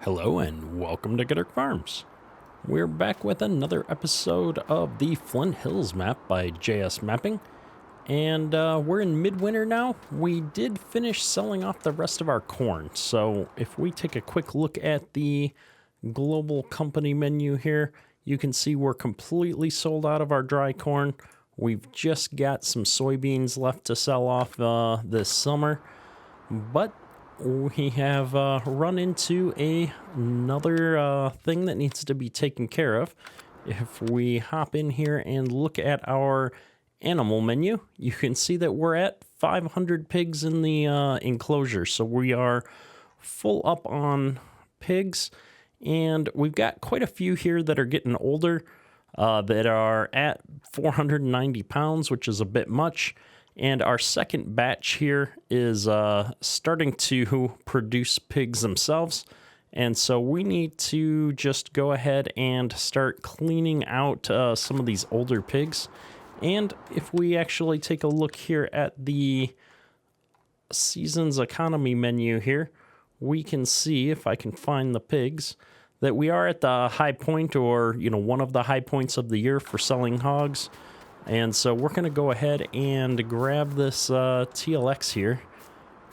Hello and welcome to Gooderick Farms. We're back with another episode of the Flint Hills map by JS Mapping. And we're in midwinter now. We did finish selling off the rest of our corn. So if we take a quick look at the global company menu here, you can see we're completely sold out of our dry corn. We've just got some soybeans left to sell off this summer. But we have run into another thing that needs to be taken care of. If we hop in here and look at our animal menu, you can see that we're at 500 pigs in the enclosure. So we are full up on pigs, and we've got quite a few here that are getting older that are at 490 pounds, which is a bit much. And our second batch here is starting to produce pigs themselves. And so we need to just go ahead and start cleaning out some of these older pigs. And if we actually take a look here at the season's economy menu here, we can see, if I can find the pigs, that we are at the high point, or, one of the high points of the year for selling hogs. And so we're going to go ahead and grab this TLX here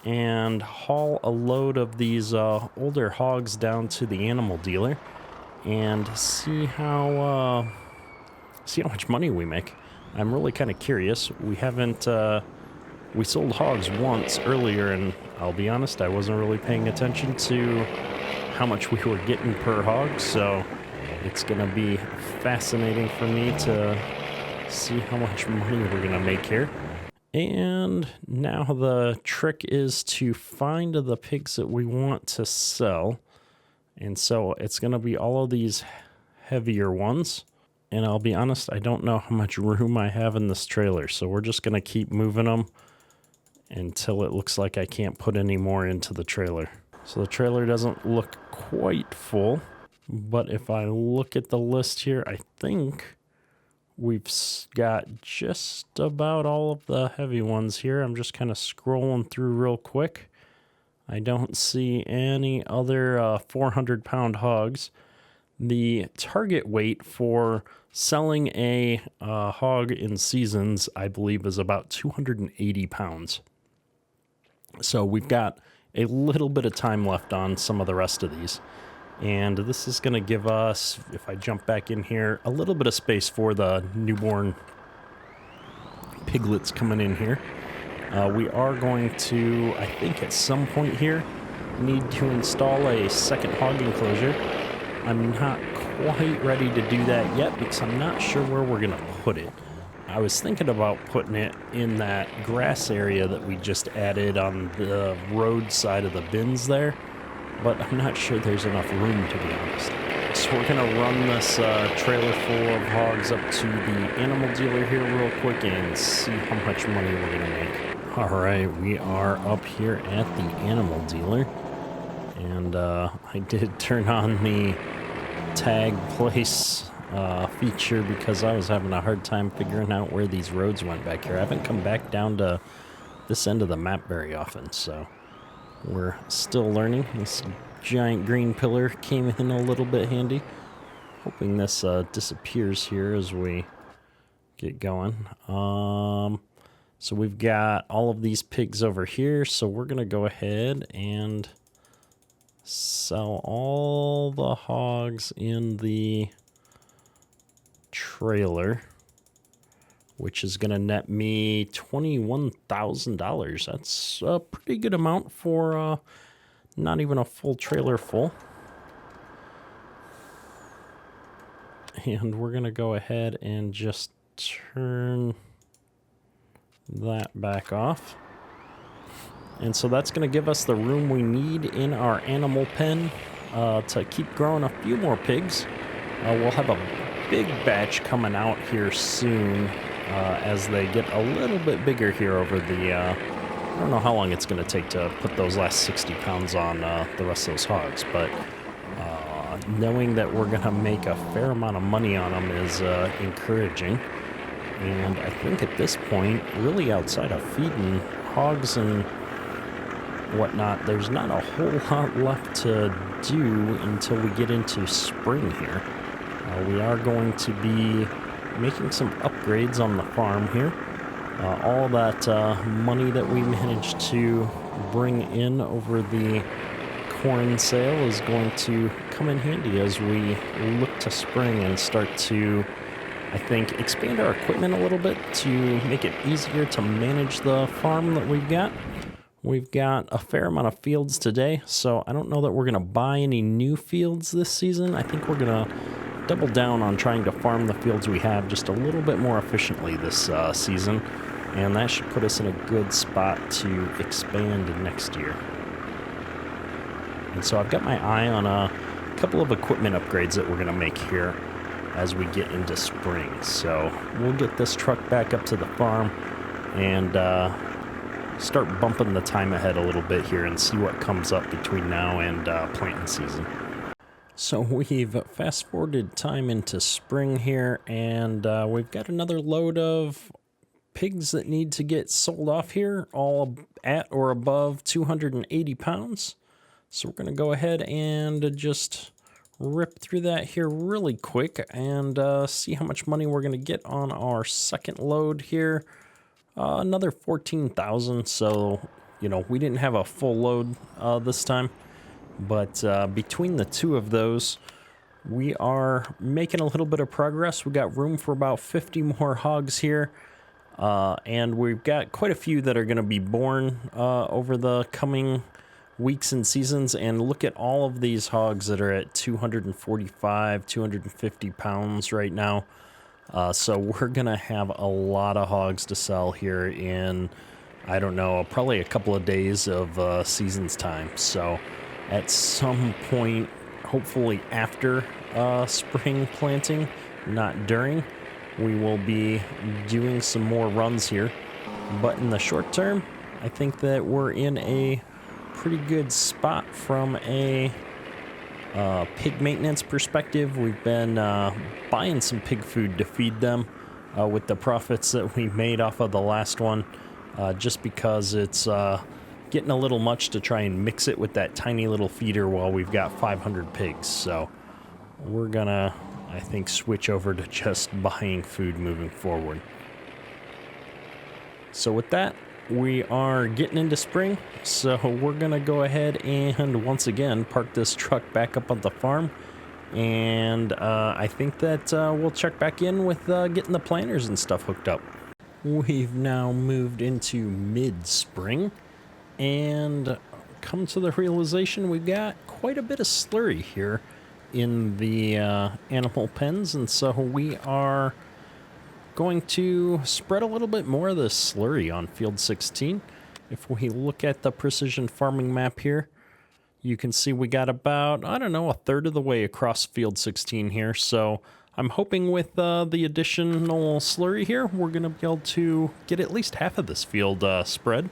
and haul a load of these older hogs down to the animal dealer and see how much money we make. I'm really kind of curious. We haven't we sold hogs once earlier, and I'll be honest, I wasn't really paying attention to how much we were getting per hog. So it's going to be fascinating for me to see how much money we're gonna make here. And now the trick is to find the pigs that we want to sell. And so it's gonna be all of these heavier ones. And I'll be honest, I don't know how much room I have in this trailer. So we're just gonna keep moving them until it looks like I can't put any more into the trailer. So the trailer doesn't look quite full, but if I look at the list here, I think we've got just about all of the heavy ones here. I'm just kind of scrolling through real quick. I don't see any other 400-pound hogs. The target weight for selling a hog in seasons, I believe, is about 280 pounds. So we've got a little bit of time left on some of the rest of these. And this is going to give us, if I jump back in here, a little bit of space for the newborn piglets coming in here. We are going to, I think at some point here, need to install a second hog enclosure. I'm not quite ready to do that yet because I'm not sure where we're going to put it. I was thinking about putting it in that grass area that we just added on the road side of the bins there, but I'm not sure there's enough room, to be honest. So we're going to run this trailer full of hogs up to the animal dealer here real quick and see how much money we're going to make. All right, we are up here at the animal dealer, and I did turn on the tag place feature because I was having a hard time figuring out where these roads went back here. I haven't come back down to this end of the map very often, so we're still learning. This giant green pillar came in a little bit handy. Hoping this disappears here as we get going. So we've got all of these pigs over here, so we're going to go ahead and sell all the hogs in the trailer, which is going to net me $21,000. That's a pretty good amount for not even a full trailer full. And we're going to go ahead and just turn that back off. And so that's going to give us the room we need in our animal pen to keep growing a few more pigs. We'll have a big batch coming out here soon as they get a little bit bigger here over the, I don't know how long it's going to take to put those last 60 pounds on the rest of those hogs, but knowing that we're going to make a fair amount of money on them is encouraging. And I think at this point, really outside of feeding hogs and whatnot, there's not a whole lot left to do until we get into spring here. We are going to be making some upgrades on the farm here. All that money that we managed to bring in over the corn sale is going to come in handy as we look to spring and start to, I think, expand our equipment a little bit to make it easier to manage the farm that we've got. We've got a fair amount of fields today, so I don't know that we're going to buy any new fields this season. I think we're going to double down on trying to farm the fields we have just a little bit more efficiently this season, and that should put us in a good spot to expand next year. And so I've got my eye on a couple of equipment upgrades that we're going to make here as we get into spring. So we'll get this truck back up to the farm and start bumping the time ahead a little bit here and see what comes up between now and planting season. So we've fast forwarded time into spring here, and we've got another load of pigs that need to get sold off here, all at or above 280 pounds. So we're going to go ahead and just rip through that here really quick and see how much money we're going to get on our second load here. Another 14,000, so, you know, we didn't have a full load this time, but between the two of those, we are making a little bit of progress. We got room for about 50 more hogs here, and we've got quite a few that are going to be born over the coming weeks and seasons. And look at all of these hogs that are at 245, 250 pounds right now. So we're going to have a lot of hogs to sell here in, I don't know, probably a couple of days of season's time. So at some point, hopefully after spring planting, not during, we will be doing some more runs here. But in the short term, I think that we're in a pretty good spot from a pig maintenance perspective. We've been buying some pig food to feed them with the profits that we made off of the last one, just because it's getting a little much to try and mix it with that tiny little feeder while we've got 500 pigs. So we're gonna, I think, switch over to just buying food moving forward. So with that, we are getting into spring, so we're going to go ahead and once again park this truck back up on the farm, and I think that we'll check back in with getting the planters and stuff hooked up. We've now moved into mid-spring and come to the realization we've got quite a bit of slurry here in the animal pens, and so we are going to spread a little bit more of this slurry on field 16. If we look at the precision farming map here, you can see we got about, I don't know, a third of the way across field 16 here. So I'm hoping with the additional slurry here, we're going to be able to get at least half of this field spread.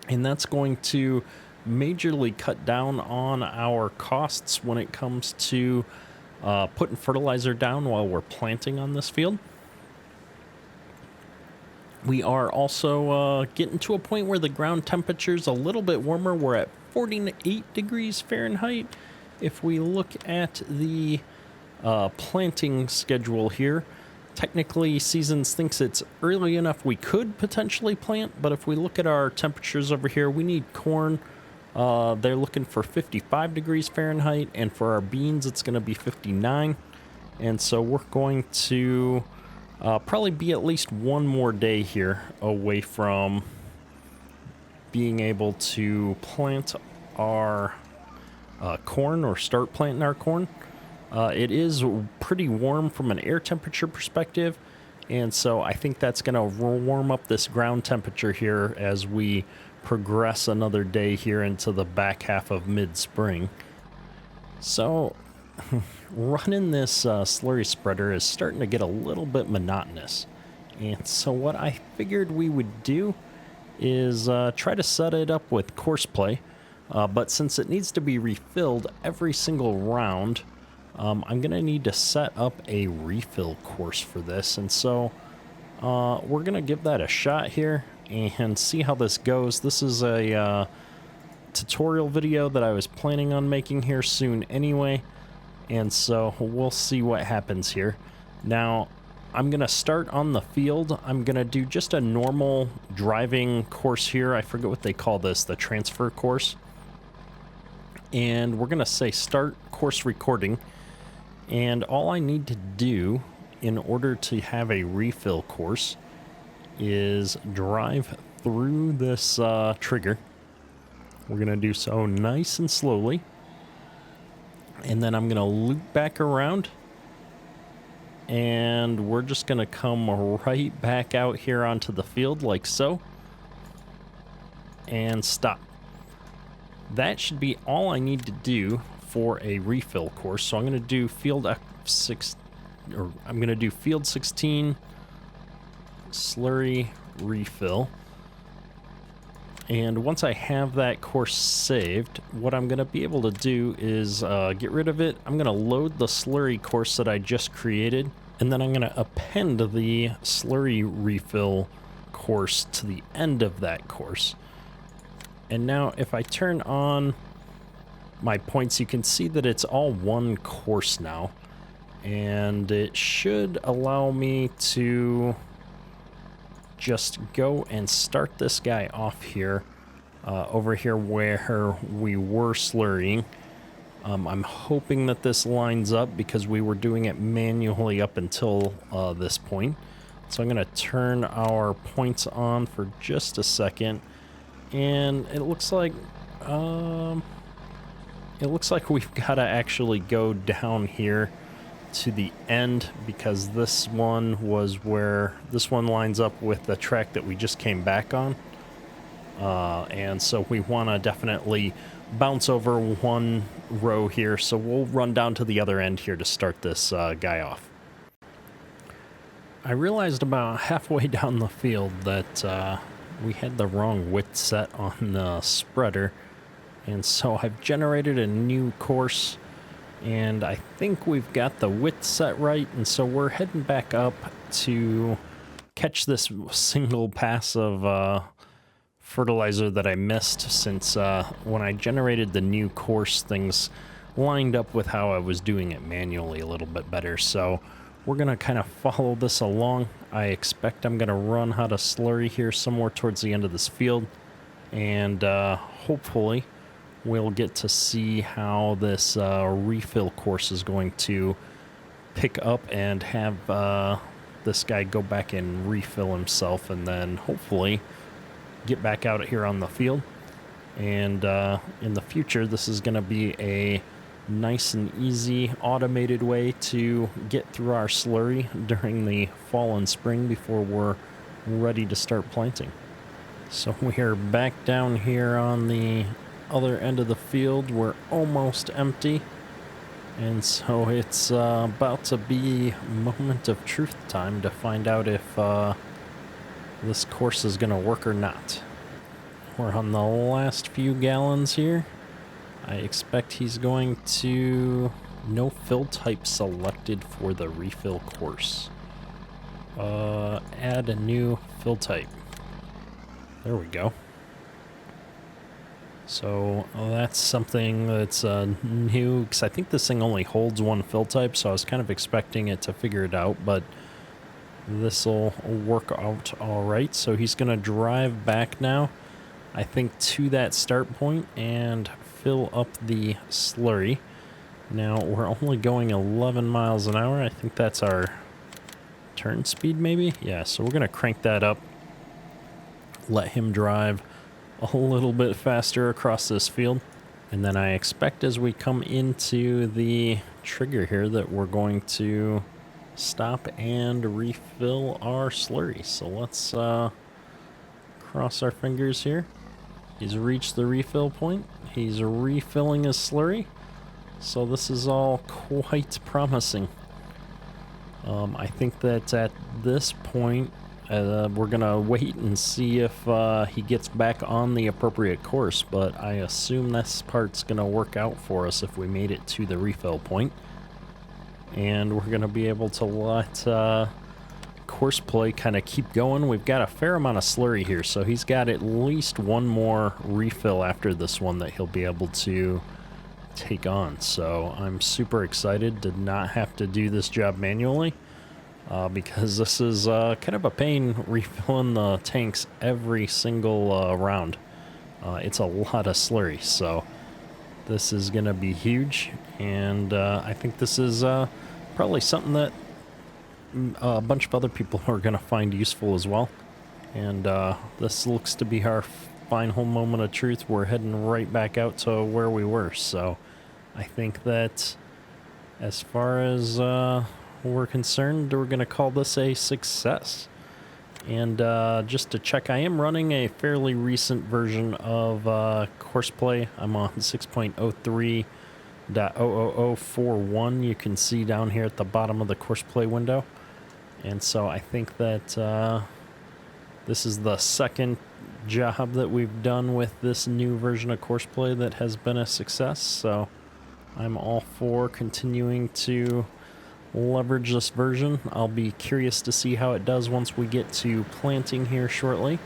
And that's going to majorly cut down on our costs when it comes to putting fertilizer down while we're planting on this field. We are also getting to a point where the ground temperature's a little bit warmer. We're at 48 degrees Fahrenheit. If we look at the planting schedule here, technically Seasons thinks it's early enough we could potentially plant, but if we look at our temperatures over here, we need corn. They're looking for 55 degrees Fahrenheit, and for our beans, it's going to be 59. And so we're going to probably be at least one more day here away from being able to plant our corn or start planting our corn. It is pretty warm from an air temperature perspective, and so I think that's going to warm up this ground temperature here as we progress another day here into the back half of mid-spring. So running this slurry spreader is starting to get a little bit monotonous. And so what I figured we would do is try to set it up with CoursePlay. But since it needs to be refilled every single round, I'm going to need to set up a refill course for this. And so we're going to give that a shot here and see how this goes. This is a tutorial video that I was planning on making here soon anyway, and so we'll see what happens here. Now, I'm going to start on the field. I'm going to do just a normal driving course here. I forget what they call this, the transfer course. And we're going to say start course recording. And all I need to do in order to have a refill course is drive through this trigger. We're going to do so nice and slowly. And then I'm going to loop back around. And we're just going to come right back out here onto the field like so. And stop. That should be all I need to do for a refill course. So I'm going to do field F6, or I'm going to do field 16, slurry refill. And once I have that course saved, what I'm going to be able to do is get rid of it. I'm going to load the slurry course that I just created, and then I'm going to append the slurry refill course to the end of that course. And now if I turn on my points, you can see that it's all one course now. And it should allow me to just go and start this guy off here, over here where we were slurrying. I'm hoping that this lines up because we were doing it manually up until this point. So I'm going to turn our points on for just a second. And it looks like we've got to actually go down here to the end, because this one was where this one lines up with the track that we just came back on. And so we want to definitely bounce over one row here. So we'll run down to the other end here to start this guy off. I realized about halfway down the field that we had the wrong width set on the spreader, and so I've generated a new course, and I think we've got the width set right, and so we're heading back up to catch this single pass of fertilizer that I missed, since when I generated the new course, things lined up with how I was doing it manually a little bit better. So we're going to kind of follow this along. I expect I'm going to run out of slurry here somewhere towards the end of this field. And hopefully we'll get to see how this refill course is going to pick up and have this guy go back and refill himself. And then hopefully get back out here on the field. And in the future, this is going to be a nice and easy automated way to get through our slurry during the fall and spring before we're ready to start planting. So we're back down here on the other end of the field. We're almost empty, and so it's about to be moment of truth time to find out if this course is going to work or not. We're on the last few gallons here. I expect he's going to... No fill type selected for the refill course. Add a new fill type. There we go. So that's something that's new, because I think this thing only holds one fill type, so I was kind of expecting it to figure it out, but this will work out all right. So he's going to drive back now, I think, to that start point and fill up the slurry. Now we're only going 11 miles an hour. I think that's our turn speed maybe. Yeah, so we're going to crank that up. Let him drive a little bit faster across this field. And then I expect as we come into the trigger here that we're going to stop and refill our slurry. So let's cross our fingers here. He's reached the refill point. He's refilling his slurry. So this is all quite promising. I think that at this point, we're going to wait and see if he gets back on the appropriate course, but I assume this part's going to work out for us if we made it to the refill point. And we're going to be able to let CoursePlay kind of keep going. We've got a fair amount of slurry here, so he's got at least one more refill after this one that he'll be able to take on. So I'm super excited to not have to do this job manually, because this is kind of a pain refilling the tanks every single round. It's a lot of slurry, so this is going to be huge, and I think this is probably something that a bunch of other people are going to find useful as well. And this looks to be our final moment of truth. We're heading right back out to where we were, so I think that as far as we're concerned, we're going to call this a success. And just to check, I am running a fairly recent version of CoursePlay. I'm on 6.03.00041. You can see down here at the bottom of the CoursePlay window. And so I think that this is the second job that we've done with this new version of CoursePlay that has been a success. So I'm all for continuing to leverage this version. I'll be curious to see how it does once we get to planting here shortly.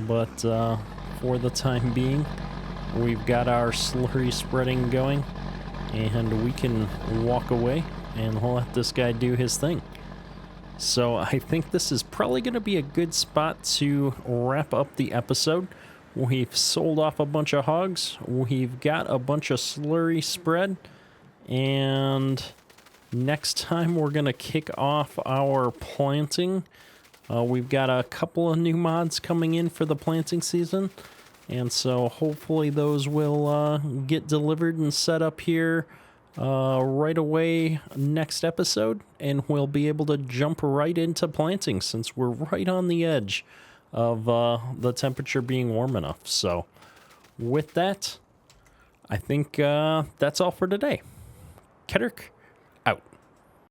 But for the time being, we've got our slurry spreading going, and we can walk away and let this guy do his thing. So I think this is probably going to be a good spot to wrap up the episode. We've sold off a bunch of hogs. We've got a bunch of slurry spread. And next time we're going to kick off our planting. We've got a couple of new mods coming in for the planting season. And so hopefully those will get delivered and set up here right away next episode, and we'll be able to jump right into planting since we're right on the edge of the temperature being warm enough. So with that, I think that's all for today. Kedrick,